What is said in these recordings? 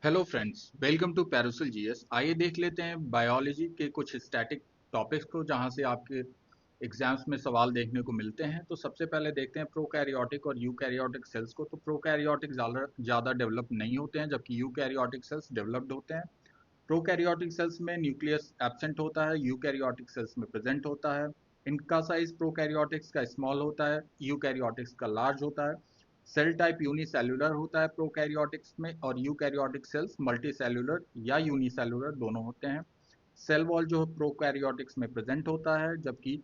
Hello friends, welcome to पैरासल GS. आइए देख लेते हैं बायोलॉजी के कुछ स्टैटिक टॉपिक्स को जहां से आपके एग्जाम्स में सवाल देखने को मिलते हैं। तो सबसे पहले देखते हैं प्रोकैरियोटिक और यूकैरियोटिक सेल्स को। तो प्रोकैरियोटिक ज़्यादा डेवलप नहीं होते हैं, जबकि यूकैरियोटिक सेल्स डेवलप्ड होते हैं। प्रोकैरियोटिक सेल्स में न्यूक्लियस एब्सेंट होता है, यूकैरियोटिक सेल्स में प्रेजेंट होता है। इनका साइज प्रोकैरियोटिक्स का स्मॉल होता है, यूकैरियोटिक्स का लार्ज होता है। सेल टाइप यूनिसेल्युलर होता है प्रोकैरियोटिक्स में, और यूकैरियोटिक सेल्स मल्टीसेल्युलर या यूनिसेल्युलर दोनों होते हैं। सेल वॉल जो है प्रोकैरियोटिक्स में प्रेजेंट होता है, जबकि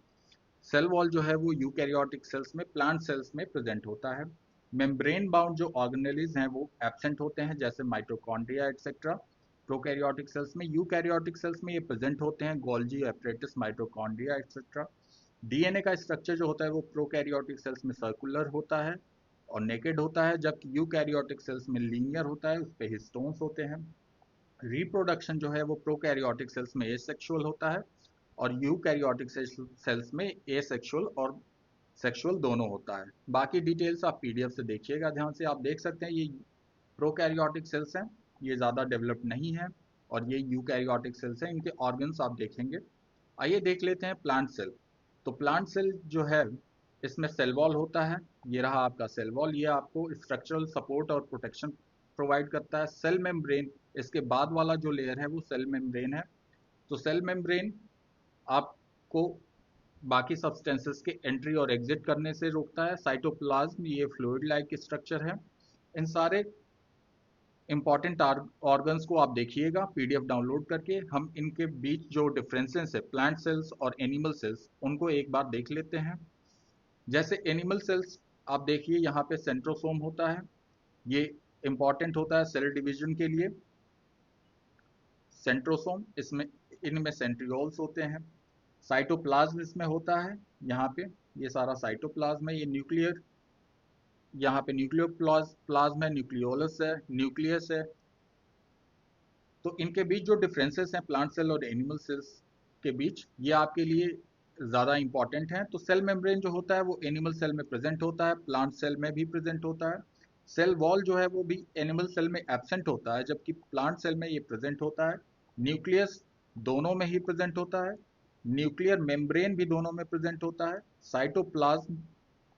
सेल वॉल जो है वो यूकैरियोटिक सेल्स में, प्लांट सेल्स में प्रेजेंट होता है। मेम्ब्रेन बाउंड जो ऑर्गेनेलिज हैं वो एब्सेंट होते हैं, जैसे माइटोकॉन्ड्रिया एक्सेट्रा प्रोकैरियोटिक सेल्स में। यूकैरियोटिक सेल्स में ये प्रेजेंट होते हैं, Golgi, apparatus, mitochondria etcetera. DNA का स्ट्रक्चर जो होता है वो प्रोकैरियोटिक सेल्स में सर्कुलर होता है और नेकेड होता है, जबकि यूकैरियोटिक सेल्स में लीनियर होता है, उस पे हिस्टोन्स होते हैं। रिप्रोडक्शन जो है वो प्रोकैरियोटिक सेल्स में एसेक्सुअल होता है और यूकैरियोटिक सेल्स में एसेक्सुअल और सेक्सुअल दोनों होता है। बाकी डिटेल्स आप पीडीएफ से देखिएगा ध्यान से। आप देख सकते हैं ये प्रोकैरियोटिक सेल्स हैं, ये ज़्यादा डेवलप नहीं है, और ये यूकैरियोटिक सेल्स हैं, इनके ऑर्गन्स आप देखेंगे। आइए देख लेते हैं प्लांट सेल। तो प्लांट सेल जो है इसमें सेल वॉल होता है। ये रहा आपका सेल वॉल, ये आपको स्ट्रक्चरल सपोर्ट और प्रोटेक्शन प्रोवाइड करता है। सेल मेम्ब्रेन इसके बाद वाला जो लेयर है वो सेल मेम्ब्रेन है। तो सेल मेम्ब्रेन आपको बाकी सब्सटेंसेस के एंट्री और एग्जिट करने से रोकता है। साइटोप्लाज्म ये फ्लूइड लाइक स्ट्रक्चर है। इन सारे इंपॉर्टेंट ऑर्गन्स को आप देखिएगा पीडीएफ डाउनलोड करके। हम इनके बीच जो डिफरेंसेस है प्लांट सेल्स और एनिमल सेल्स, उनको एक बार देख लेते हैं। जैसे एनिमल सेल्स आप देखिए, यहाँ पे सेंट्रोसोम होता है, ये इंपॉर्टेंट होता है सेल डिवीजन के लिए। सेंट्रोसोम इसमें, इनमें सेंट्रियोल्स होते हैं। साइटोप्लाज्म इसमें होता है, यहाँ पे ये सारा साइटोप्लाज्म है। ये न्यूक्लियर, यहाँ पे न्यूक्लियोप्लाज्म है, न्यूक्लियोलस है, न्यूक्लियस है। तो इनके बीच जो डिफरेंसेस हैं प्लांट सेल और एनिमल सेल्स के बीच, ये आपके लिए ज़्यादा इंपॉर्टेंट हैं। तो सेल मेम्ब्रेन जो होता है वो एनिमल सेल में प्रेजेंट होता है, प्लांट सेल में भी प्रेजेंट होता है। सेल वॉल जो है वो भी एनिमल सेल में एब्सेंट होता है, जबकि प्लांट सेल में ये प्रेजेंट होता है। न्यूक्लियस दोनों में ही प्रेजेंट होता है। न्यूक्लियर मेम्ब्रेन भी दोनों में प्रेजेंट होता है। साइटोप्लाज्म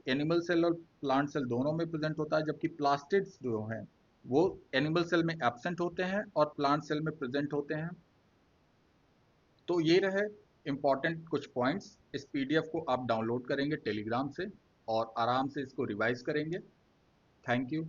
एनिमल सेल और प्लांट सेल दोनों में प्रेजेंट होता है, जबकि प्लास्टिड्स जो हैं वो एनिमल सेल में एब्सेंट होते हैं और प्लांट सेल में प्रेजेंट होते हैं। तो ये रहे इंपॉर्टेंट कुछ पॉइंट्स। इस पीडीएफ को आप डाउनलोड करेंगे टेलीग्राम से और आराम से इसको रिवाइज करेंगे। Thank you.